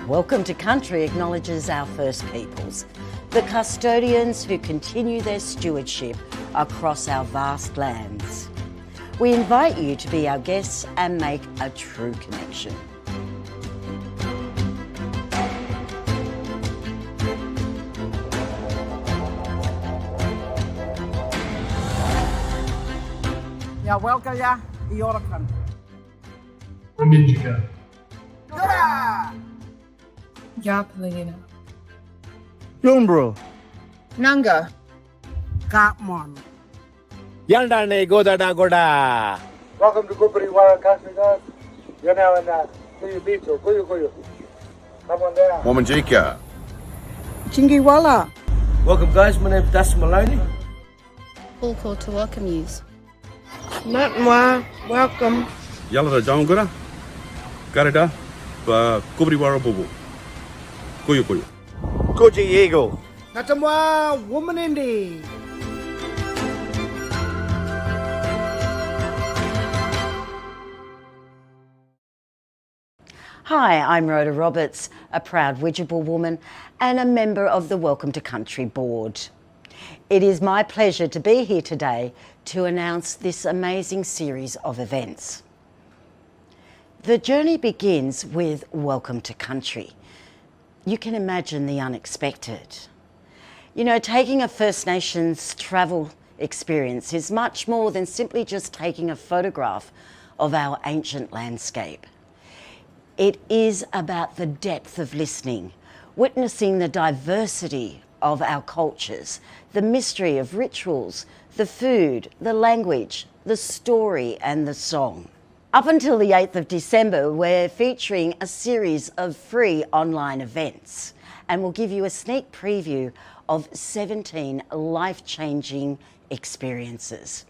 Welcome to Country acknowledges our First Peoples, the custodians who continue their stewardship across our vast lands. We invite you to be our guests and make a true connection. Ya welcome ya, Iorokan. Aminjika. Yaplingina. Yumbro. Nanga. Kapmon. Yaldane Godada Goda. Welcome to Kupari Wara Country, guys. You're now in Kuyu Beach or Kuyu. Come on down. Womanjika. Chingiwala. Welcome, guys. My name's Dustin Maloney. All called to welcome yous. Natwa. Welcome. Yalada Jongura. Garida. Kupari Wara Bubu. Kuyu. Koji Eagle. Natamwa Woman Indie. Hi, I'm Rhoda Roberts, a proud Widjabul woman and a member of the Welcome to Country Board. It is my pleasure to be here today to announce this amazing series of events. The journey begins with Welcome to Country. You can imagine the unexpected. You know, taking a First Nations travel experience is much more than simply just taking a photograph of our ancient landscape. It is about the depth of listening, witnessing the diversity of our cultures, the mystery of rituals, the food, the language, the story and the song. Up until the 8th of December, we're featuring a series of free online events, and we'll give you a sneak preview of 17 life-changing experiences.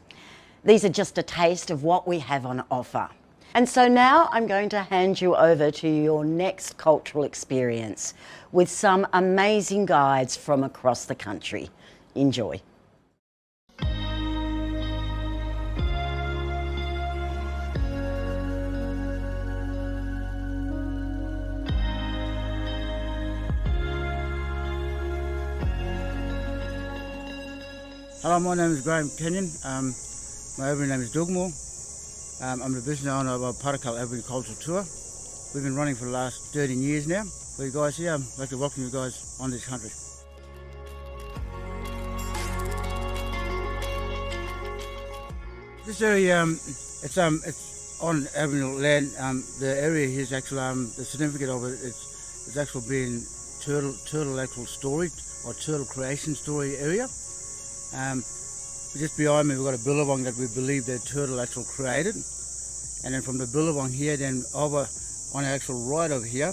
These are just a taste of what we have on offer. And so now I'm going to hand you over to your next cultural experience with some amazing guides from across the country. Enjoy. Hello, my name is Graham Kenyon. My Aboriginal name is Dugmore. I'm the business owner of our Parakal Aboriginal Cultural Tour. We've been running for the last 13 years now. For you guys here, I'd like to welcome you guys on this country. This area, it's on Aboriginal land. The area here is actually the significance of it. It's actually been turtle actual storage or turtle creation story area. Just behind me we've got a billabong that we believe that turtle actually created, and then from the billabong here, then over on the actual right over here,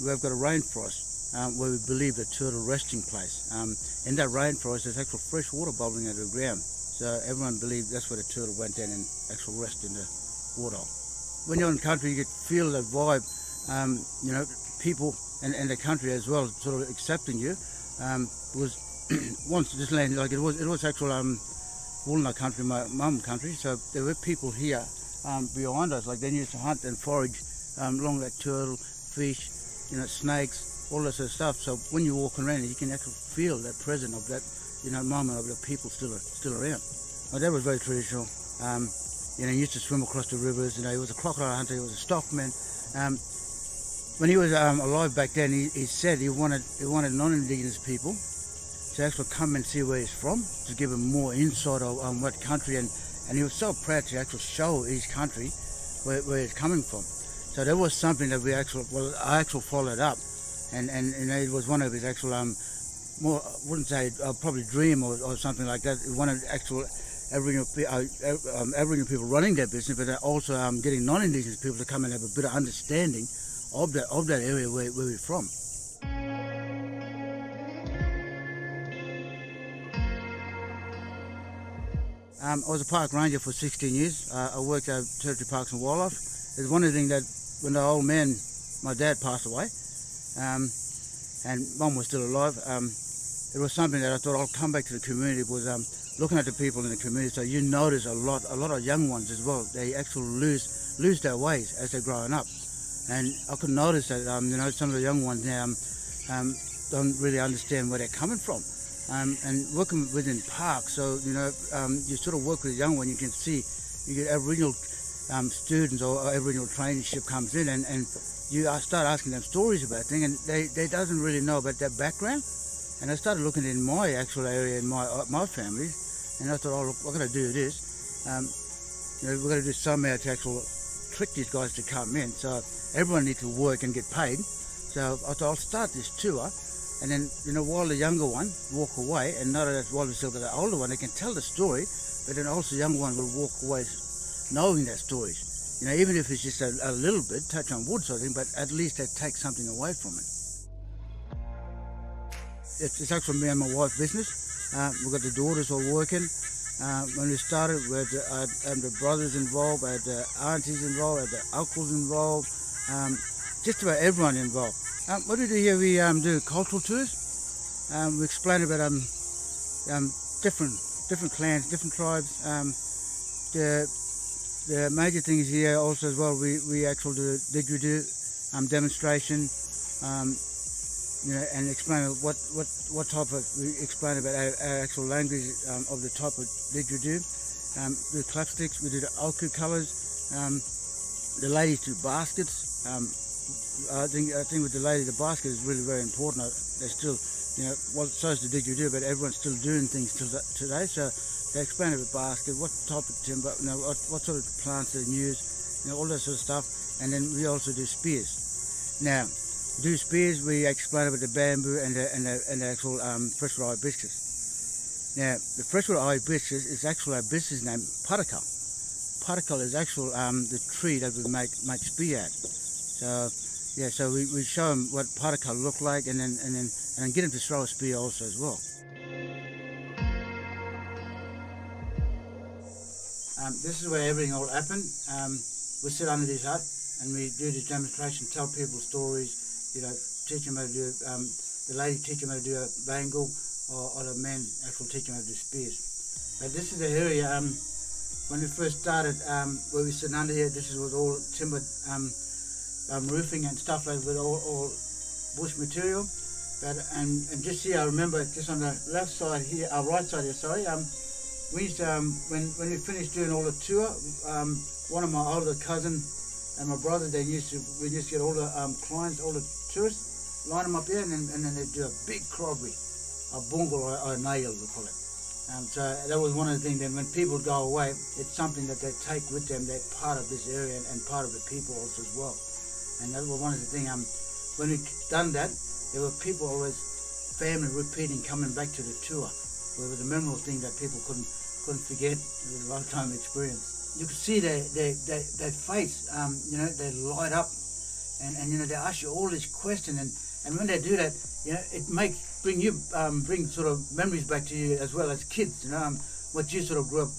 we've got a rainforest where we believe the turtle resting place. In that rainforest there's actual fresh water bubbling out of the ground, so everyone believes that's where the turtle went down and actually rest in the water. When you're in country you could feel that vibe, you know, people and the country as well sort of accepting you. Was once this land, like it was actual Woolna country, my mum country, so there were people here behind us, like they used to hunt and forage along that turtle, fish, you know, snakes, all that sort of stuff. So when you walk around you can actually feel that presence of that, you know, moment of the people still around. My dad was very traditional. You know, he used to swim across the rivers. You know, he was a crocodile hunter, he was a stockman. When he was alive back then, he said he wanted non-Indigenous people to actually come and see where he's from, to give him more insight on what country, and he was so proud to actually show his country where he's coming from. So that was something that I actually followed up, and you know, it was one of his actual more, I wouldn't say probably dream or something like that. One of the actual Aboriginal people running their business, but also getting non-Indigenous people to come and have a bit of understanding of that area where we're from. I was a park ranger for 16 years. I worked at Territory Parks and Wildlife. It's one of the things that when the old man, my dad, passed away, and mum was still alive, it was something that I thought I'll come back to the community. Was looking at the people in the community. So you notice a lot of young ones as well. They actually lose their ways as they're growing up. And I could notice that, some of the young ones now don't really understand where they're coming from. And working within parks, so, you sort of work with a young one, you can see, you get Aboriginal students or Aboriginal traineeship comes in and you start asking them stories about things, and they doesn't really know about their background. And I started looking in my actual area, in my family, and I thought, oh, look, we're going to do this. We're going to do somehow to actually trick these guys to come in. So everyone needs to work and get paid. So I thought I'll start this tour, and then, while the younger one walk away, and not that while the older one, they can tell the story, but then also the younger one will walk away knowing their stories. Even if it's just a little bit, touch on wood sort of thing, but at least they take something away from it. It's actually me and my wife's business. We've got the daughters all working. When we started, we had the brothers involved, we had the aunties involved, we had the uncles involved, just about everyone involved. What we do here, we do cultural tours. We explain about different clans, different tribes. The major things here also as well, we actually do didgeridoo demonstration, and explain what type of, we explain about our actual language of the type of didgeridoo. The clapsticks, we do the oku colours. The ladies do baskets. I think with the lady, the basket is really very important. They're still, so is the didgeridoo, but everyone's still doing things today. So they explain about basket, what type of timber, what sort of plants they use, all that sort of stuff. And then we also do spears. Now, we explain about the bamboo and the actual freshwater hibiscus. Now, the freshwater hibiscus is actually a business name, parakal. Parakal is actual the tree that we make spear at. So yeah, so we show them what parakal look like, and then get them to throw a spear also as well. This is where everything all happened. We sit under this hut and we do this demonstration, tell people stories. Teach them how to do, the lady teach them how to do a bangle, or the men actually teach them how to do spears. But this is the area, when we first started, where we sit under here, this was all timbered roofing and stuff like that, all bush material. But, and just here, I remember just on the left side here, right side here, sorry, we used to, when we finished doing all the tour, one of my older cousins and my brother, we used to get all the clients, all the tourists, line them up here, and then they'd do a big corroboree, a bungle or a nail, we call it. So that was one of the things. Then when people go away, it's something that they take with them. They're part of this area and part of the people also as well. And that was one of the things. When we done that, there were people always, family repeating, coming back to the tour. It was a memorable thing that people couldn't forget. It was a lifetime experience. You could see their face, they light up, and they ask you all these questions, and when they do that, it bring sort of memories back to you as well as kids, what you sort of grew up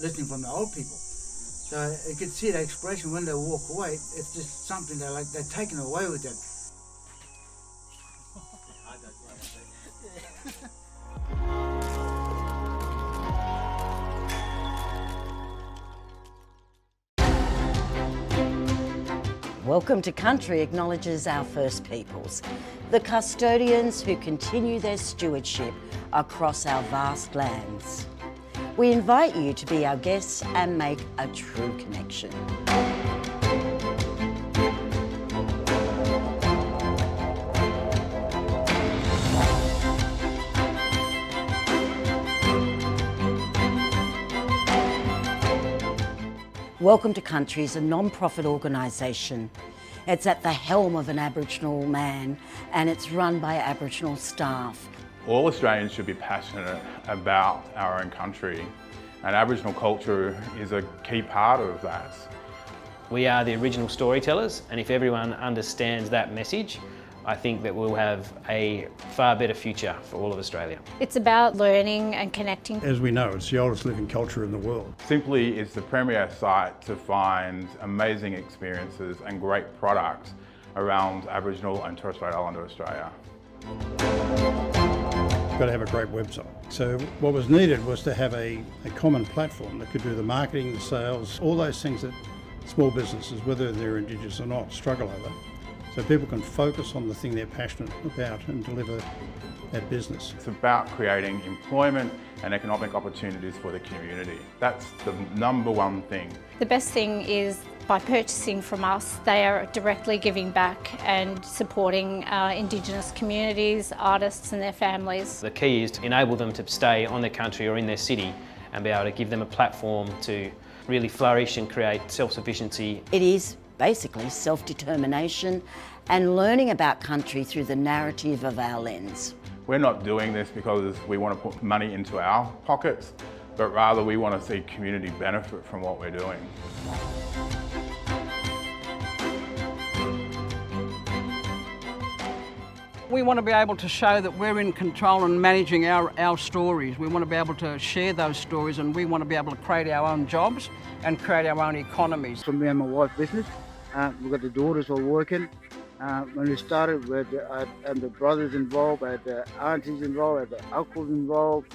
listening from the old people. So you could see the expression when they walk away. It's just something they're taken away with them. Welcome to Country acknowledges our First Peoples, the custodians who continue their stewardship across our vast lands. We invite you to be our guests and make a true connection. Welcome to Country is a non-profit organisation. It's at the helm of an Aboriginal man and it's run by Aboriginal staff. All Australians should be passionate about our own country, and Aboriginal culture is a key part of that. We are the original storytellers, and if everyone understands that message, I think that we'll have a far better future for all of Australia. It's about learning and connecting. As we know, it's the oldest living culture in the world. Simply is the premier site to find amazing experiences and great products around Aboriginal and Torres Strait Islander Australia. You've got to have a great website. So what was needed was to have a common platform that could do the marketing, the sales, all those things that small businesses, whether they're Indigenous or not, struggle over. So people can focus on the thing they're passionate about and deliver that business. It's about creating employment and economic opportunities for the community. That's the number one thing. The best thing is by purchasing from us, they are directly giving back and supporting Indigenous communities, artists and their families. The key is to enable them to stay on their country or in their city and be able to give them a platform to really flourish and create self-sufficiency. It is basically self-determination and learning about country through the narrative of our lens. We're not doing this because we want to put money into our pockets, but rather we want to see community benefit from what we're doing. We want to be able to show that we're in control and managing our stories. We want to be able to share those stories, and we want to be able to create our own jobs and create our own economies. From me and my wife's business, we've got the daughters all working. When we started, we had the brothers involved, we had the aunties involved, we had the uncles involved.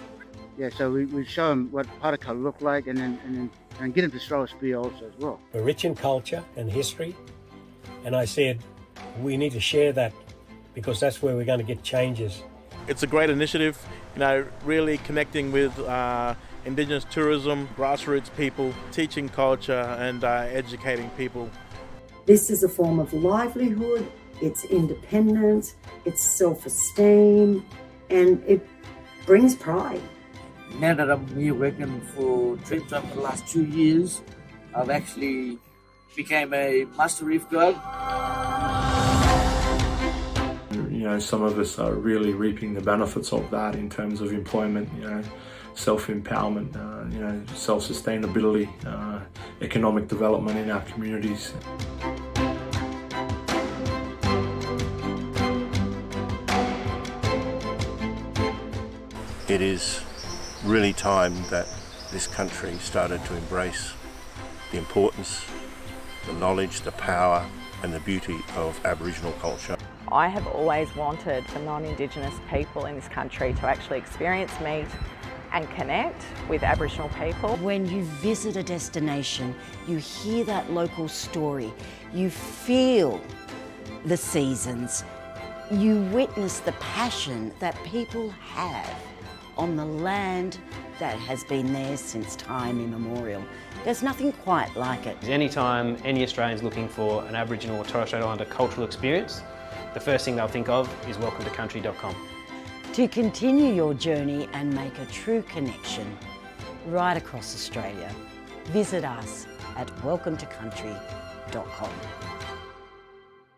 Yeah, so we show them what Paraka look like and get them to throw a spear also as well. We're rich in culture and history, and I said we need to share that because that's where we're going to get changes. It's a great initiative, you know, really connecting with Indigenous tourism, grassroots people, teaching culture and educating people. This is a form of livelihood, it's independence, it's self-esteem, and it brings pride. Now that I've been working for Trinidad for the last 2 years, I've actually became a Master Reef Guide. You know, some of us are really reaping the benefits of that in terms of employment, you know, self-empowerment, you know, self-sustainability, economic development in our communities. It is really time that this country started to embrace the importance, the knowledge, the power and the beauty of Aboriginal culture. I have always wanted for non-Indigenous people in this country to actually experience, meet and connect with Aboriginal people. When you visit a destination, you hear that local story, you feel the seasons, you witness the passion that people have on the land that has been there since time immemorial. There's nothing quite like it. Anytime any Australian's looking for an Aboriginal or Torres Strait Islander cultural experience, the first thing they'll think of is welcometocountry.com. To continue your journey and make a true connection right across Australia, visit us at welcometocountry.com.